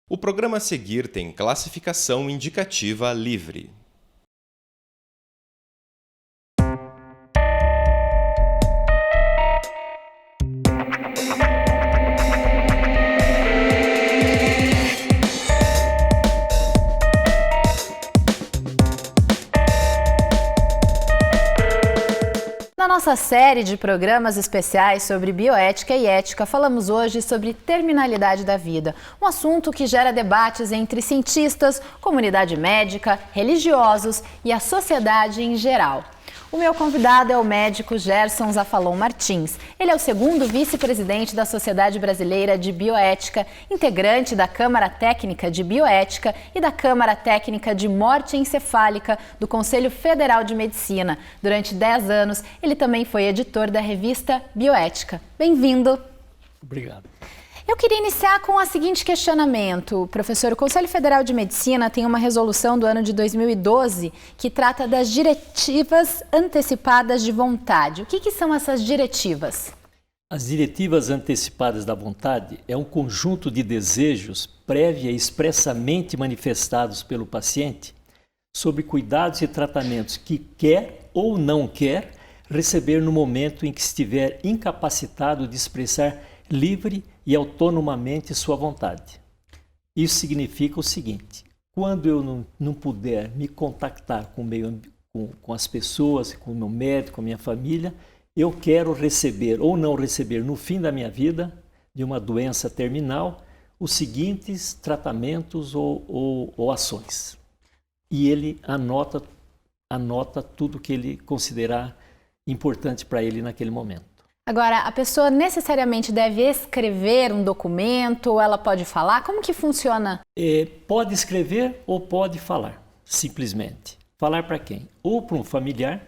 O programa a seguir tem classificação indicativa livre. Na nossa série de programas especiais sobre bioética e ética, falamos hoje sobre terminalidade da vida, um assunto que gera debates entre cientistas, comunidade médica, religiosos e a sociedade em geral. O meu convidado é o médico Gerson Zafalon Martins. Ele é o segundo vice-presidente da Sociedade Brasileira de Bioética, integrante da Câmara Técnica de Bioética e da Câmara Técnica de Morte Encefálica do Conselho Federal de Medicina. Durante 10 anos, ele também foi editor da revista Bioética. Bem-vindo! Obrigado. Eu queria iniciar com o seguinte questionamento. Professor, o Conselho Federal de Medicina tem uma resolução do ano de 2012 que trata das diretivas antecipadas de vontade. O que são essas diretivas? As diretivas antecipadas da vontade é um conjunto de desejos prévia e expressamente manifestados pelo paciente sobre cuidados e tratamentos que quer ou não quer receber no momento em que estiver incapacitado de expressar livre e autonomamente sua vontade. Isso significa o seguinte: quando eu não puder me contactar com as pessoas, com o meu médico, com a minha família, eu quero receber ou não receber no fim da minha vida, de uma doença terminal, os seguintes tratamentos ou ações. E ele anota tudo que ele considerar importante para ele naquele momento. Agora, a pessoa necessariamente deve escrever um documento ou ela pode falar? Como que funciona? Pode escrever ou pode falar, simplesmente. Falar para quem? Ou para um familiar.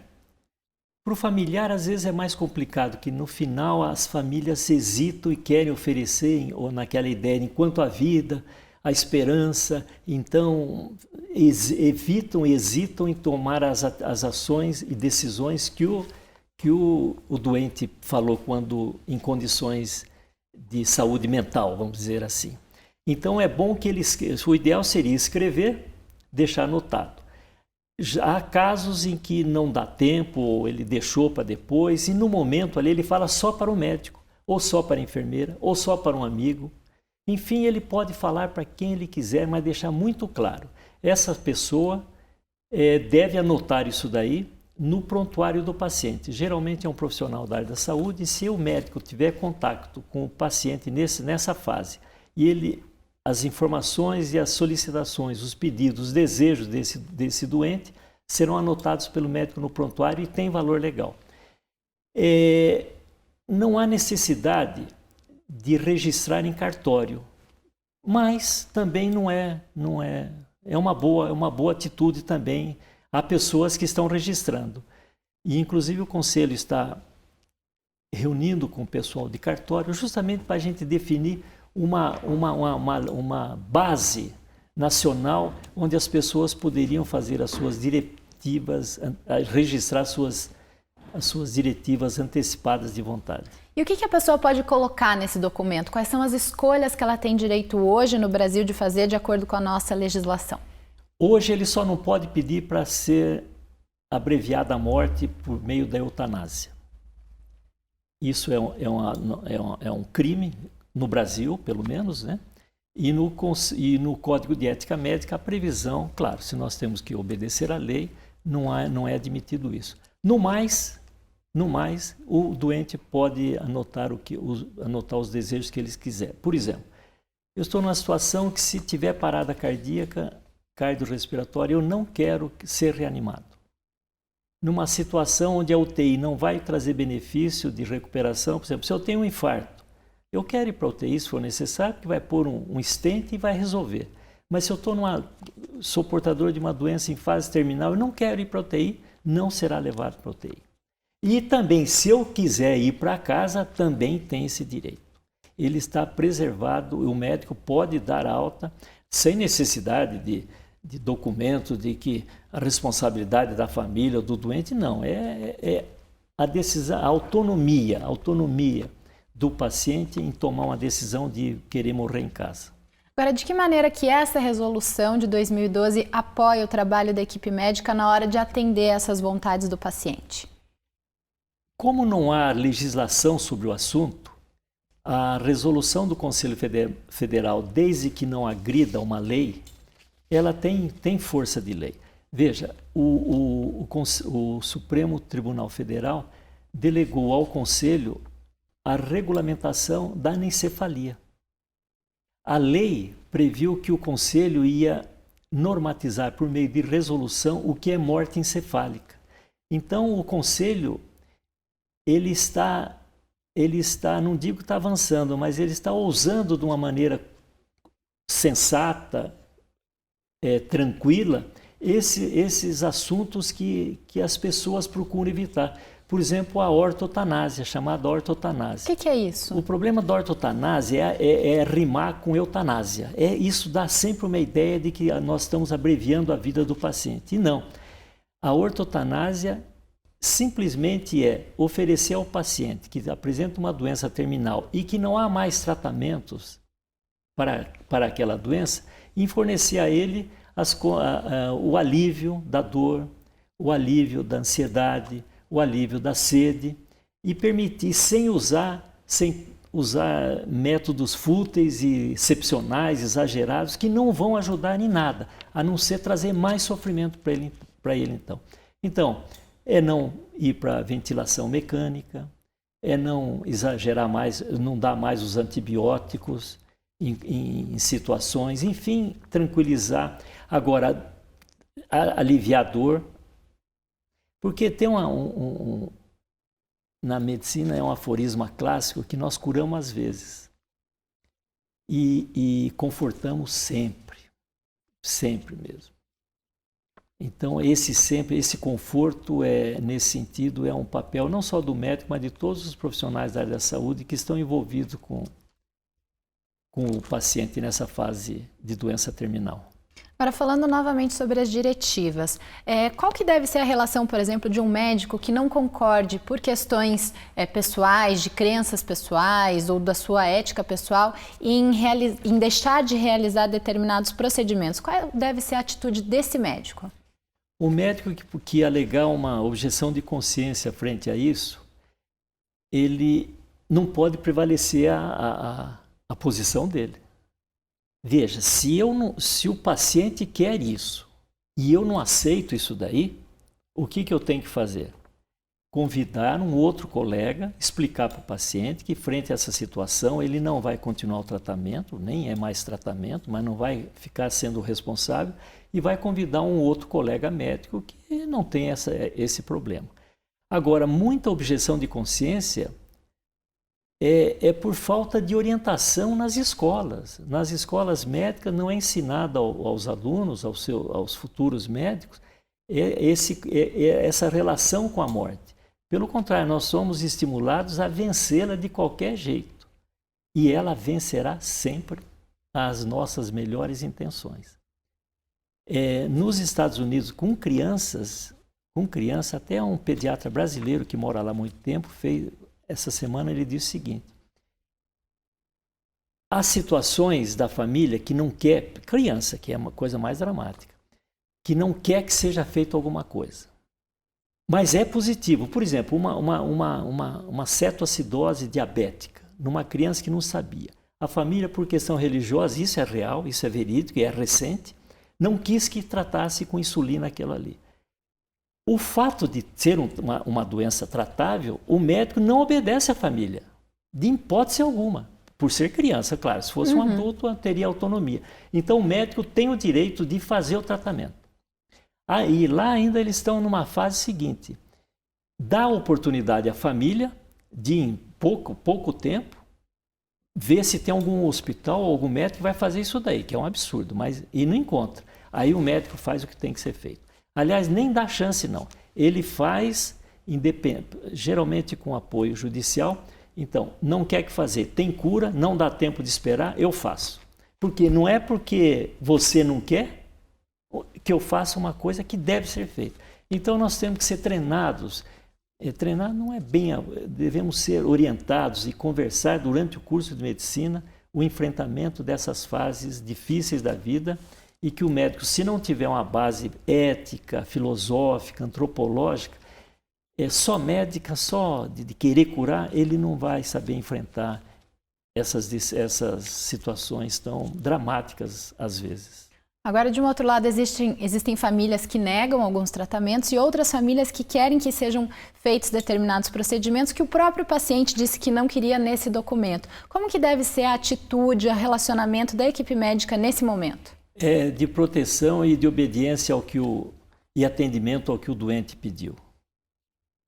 Para o familiar, às vezes, é mais complicado, que no final as famílias hesitam e querem oferecer ou naquela ideia, enquanto a vida, a esperança, então hesitam em tomar as ações e decisões que o doente falou quando em condições de saúde mental, vamos dizer assim. Então é bom que o ideal seria escrever, deixar anotado. Há casos em que não dá tempo, ou ele deixou para depois, e no momento ali ele fala só para o médico, ou só para a enfermeira, ou só para um amigo. Enfim, ele pode falar para quem ele quiser, mas deixar muito claro. Essa pessoa deve anotar isso daí no prontuário do paciente. Geralmente é um profissional da área da saúde, e se o médico tiver contato com o paciente nessa fase, e as informações e as solicitações, os pedidos, os desejos desse doente serão anotados pelo médico no prontuário e tem valor legal. Não há necessidade de registrar em cartório, mas também não é uma boa atitude também. Há pessoas que estão registrando. E, inclusive, o Conselho está reunindo com o pessoal de cartório justamente para a gente definir uma base nacional onde as pessoas poderiam fazer as suas diretivas, registrar as suas diretivas antecipadas de vontade. E o que a pessoa pode colocar nesse documento? Quais são as escolhas que ela tem direito hoje no Brasil de fazer de acordo com a nossa legislação? Hoje ele só não pode pedir para ser abreviada a morte por meio da eutanásia. Isso é um crime no Brasil, pelo menos, né? E no Código de Ética Médica a previsão, claro, se nós temos que obedecer à lei, não é admitido isso. No mais, o doente pode anotar os desejos que ele quiser. Por exemplo, eu estou numa situação que, se tiver parada cardíaca, cardiorrespiratória, eu não quero ser reanimado. Numa situação onde a UTI não vai trazer benefício de recuperação, por exemplo, se eu tenho um infarto, eu quero ir para a UTI se for necessário, porque vai pôr um stent e vai resolver. Mas se eu sou portador de uma doença em fase terminal, eu não quero ir para a UTI, não será levado para a UTI. E também, se eu quiser ir para casa, também tem esse direito. Ele está preservado, o médico pode dar alta, sem necessidade de documento, de que a responsabilidade da família ou do doente, não. A decisão, a autonomia do paciente em tomar uma decisão de querer morrer em casa. Agora, de que maneira que essa resolução de 2012 apoia o trabalho da equipe médica na hora de atender essas vontades do paciente? Como não há legislação sobre o assunto, a resolução do Conselho Federal, desde que não agrida uma lei, ela tem força de lei. Veja, o Supremo Tribunal Federal delegou ao Conselho a regulamentação da anencefalia. A lei previu que o Conselho ia normatizar por meio de resolução o que é morte encefálica. Então, o Conselho, ele está, não digo que está avançando, mas ele está ousando de uma maneira sensata, tranquila, esses assuntos que as pessoas procuram evitar. Por exemplo, a ortotanásia, chamada ortotanásia. O que é isso? O problema da ortotanásia é rimar com eutanásia. Isso dá sempre uma ideia de que nós estamos abreviando a vida do paciente. E não. A ortotanásia simplesmente é oferecer ao paciente que apresenta uma doença terminal e que não há mais tratamentos para aquela doença, e fornecer a ele o alívio da dor, o alívio da ansiedade, o alívio da sede, e permitir, sem usar métodos fúteis e excepcionais, exagerados, que não vão ajudar em nada, a não ser trazer mais sofrimento para ele então. Então, é não ir para a ventilação mecânica, é não exagerar mais, não dar mais os antibióticos em situações, enfim, tranquilizar. Agora, aliviar a dor, porque tem na medicina é um aforisma clássico que nós curamos às vezes e confortamos sempre, sempre mesmo. Então esse conforto nesse sentido é um papel não só do médico, mas de todos os profissionais da área da saúde que estão envolvidos com o paciente nessa fase de doença terminal. Agora, falando novamente sobre as diretivas, qual que deve ser a relação, por exemplo, de um médico que não concorde por questões pessoais, de crenças pessoais ou da sua ética pessoal em deixar de realizar determinados procedimentos? Qual deve ser a atitude desse médico? O médico que alegar uma objeção de consciência frente a isso, ele não pode prevalecer a posição dele. Veja, se o paciente quer isso e eu não aceito isso daí, o que eu tenho que fazer? Convidar um outro colega, explicar para o paciente que frente a essa situação ele não vai continuar o tratamento, nem é mais tratamento, mas não vai ficar sendo responsável e vai convidar um outro colega médico que não tem esse problema. Agora, muita objeção de consciência é por falta de orientação nas escolas. Nas escolas médicas não é ensinado aos alunos, aos futuros médicos, essa relação com a morte. Pelo contrário, nós somos estimulados a vencê-la de qualquer jeito. E ela vencerá sempre as nossas melhores intenções. Nos Estados Unidos, com criança, até um pediatra brasileiro que mora lá há muito tempo essa semana ele disse o seguinte: há situações da família que não quer, criança, que é uma coisa mais dramática, que não quer que seja feito alguma coisa. Mas é positivo. Por exemplo, uma cetoacidose diabética, numa criança que não sabia. A família, por questão religiosa, isso é real, isso é verídico e é recente, não quis que tratasse com insulina aquilo ali. O fato de ser uma doença tratável, o médico não obedece à família, de hipótese alguma, por ser criança, claro. Se fosse um adulto, teria autonomia. Então, o médico tem o direito de fazer o tratamento. Aí, lá ainda eles estão numa fase seguinte: dá oportunidade à família de, em pouco tempo, ver se tem algum hospital ou algum médico que vai fazer isso daí, que é um absurdo, e não encontra. Aí o médico faz o que tem que ser feito. Aliás, nem dá chance não. Ele faz, geralmente com apoio judicial. Então, não quer que fazer, tem cura, não dá tempo de esperar, eu faço. Porque não é porque você não quer que eu faça uma coisa que deve ser feita. Então, nós temos que ser treinados. Treinar não é bem, devemos ser orientados e conversar durante o curso de medicina o enfrentamento dessas fases difíceis da vida e que o médico, se não tiver uma base ética, filosófica, antropológica, só médica, só de querer curar, ele não vai saber enfrentar essas situações tão dramáticas às vezes. Agora, de um outro lado, existem famílias que negam alguns tratamentos e outras famílias que querem que sejam feitos determinados procedimentos que o próprio paciente disse que não queria nesse documento. Como que deve ser a atitude, o relacionamento da equipe médica nesse momento? De proteção e de obediência e atendimento ao que o doente pediu.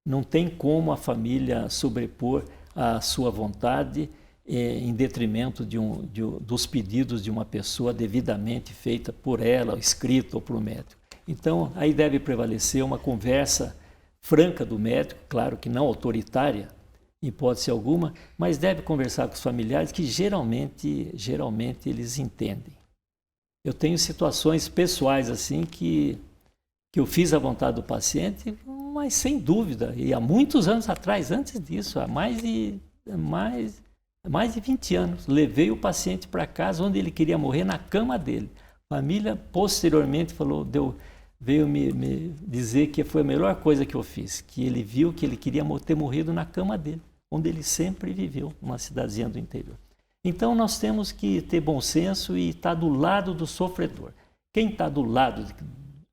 Não tem como a família sobrepor a sua vontade em detrimento dos pedidos de uma pessoa devidamente feita por ela, escrito ou por um médico. Então, aí deve prevalecer uma conversa franca do médico, claro que não autoritária, em hipótese alguma, mas deve conversar com os familiares que geralmente eles entendem. Eu tenho situações pessoais assim que eu fiz a vontade do paciente, mas sem dúvida, e há muitos anos atrás, antes disso, há mais de 20 anos, levei o paciente para casa onde ele queria morrer, na cama dele. A família posteriormente veio me dizer que foi a melhor coisa que eu fiz, que ele viu que ele queria ter morrido na cama dele, onde ele sempre viveu, numa cidadezinha do interior. Então nós temos que ter bom senso e estar do lado do sofredor. Quem está do lado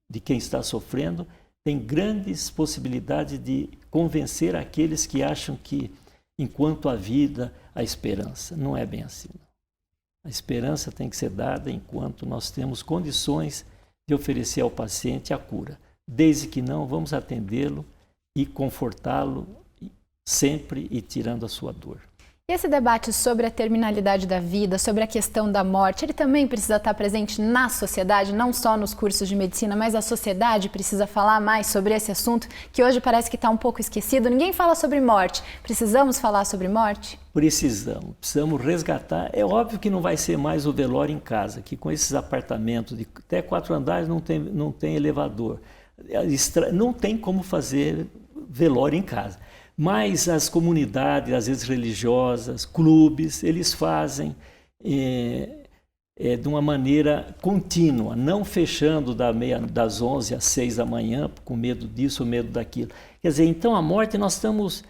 de quem está sofrendo tem grandes possibilidades de convencer aqueles que acham que, enquanto a vida, a esperança. Não é bem assim. A esperança tem que ser dada enquanto nós temos condições de oferecer ao paciente a cura. Desde que não, vamos atendê-lo e confortá-lo sempre e tirando a sua dor. E esse debate sobre a terminalidade da vida, sobre a questão da morte, ele também precisa estar presente na sociedade, não só nos cursos de medicina, mas a sociedade precisa falar mais sobre esse assunto, que hoje parece que está um pouco esquecido. Ninguém fala sobre morte. Precisamos falar sobre morte? Precisamos resgatar. É óbvio que não vai ser mais o velório em casa, que com esses apartamentos de até 4 andares não tem elevador. Não tem como fazer velório em casa. Mas as comunidades, às vezes religiosas, clubes, eles fazem de uma maneira contínua, não fechando das 11 às 6 da manhã, com medo disso ou medo daquilo. Quer dizer, então a morte nós estamos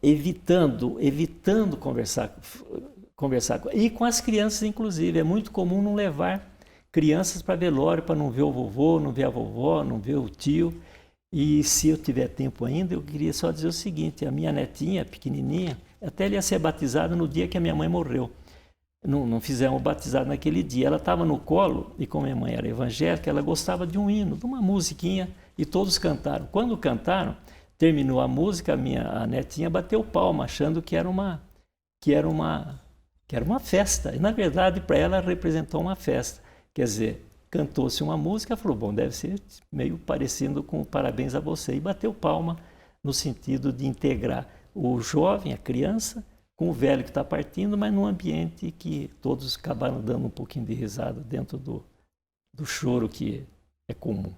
evitando conversar e com as crianças, inclusive. É muito comum não levar crianças para velório, para não ver o vovô, não ver a vovó, não ver o tio. E se eu tiver tempo ainda, eu queria só dizer o seguinte: a minha netinha, pequenininha, até ela ia ser batizada no dia que a minha mãe morreu. Não fizemos batizado naquele dia. Ela estava no colo, e como minha mãe era evangélica, ela gostava de um hino, de uma musiquinha, e todos cantaram. Quando cantaram, terminou a música, a netinha bateu palma, achando que era uma festa. E, na verdade, para ela, representou uma festa. Quer dizer, cantou-se uma música, falou, bom, deve ser meio parecido com parabéns a você. E bateu palma no sentido de integrar o jovem, a criança, com o velho que está partindo, mas num ambiente que todos acabaram dando um pouquinho de risada dentro do choro que é comum.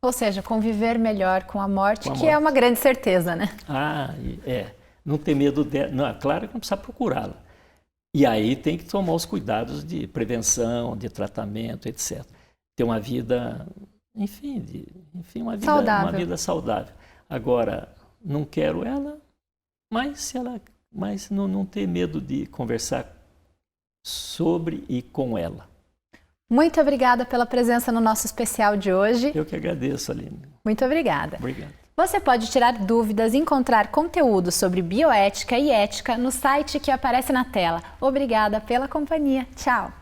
Ou seja, conviver melhor com a morte, é uma grande certeza, né? Não ter medo dela. Não, claro que não precisa procurá-la. E aí tem que tomar os cuidados de prevenção, de tratamento, etc. Ter uma vida, uma vida saudável. Agora, não quero ela, mas não ter medo de conversar sobre e com ela. Muito obrigada pela presença no nosso especial de hoje. Eu que agradeço, Aline. Muito obrigada. Obrigado. Você pode tirar dúvidas e encontrar conteúdo sobre bioética e ética no site que aparece na tela. Obrigada pela companhia. Tchau!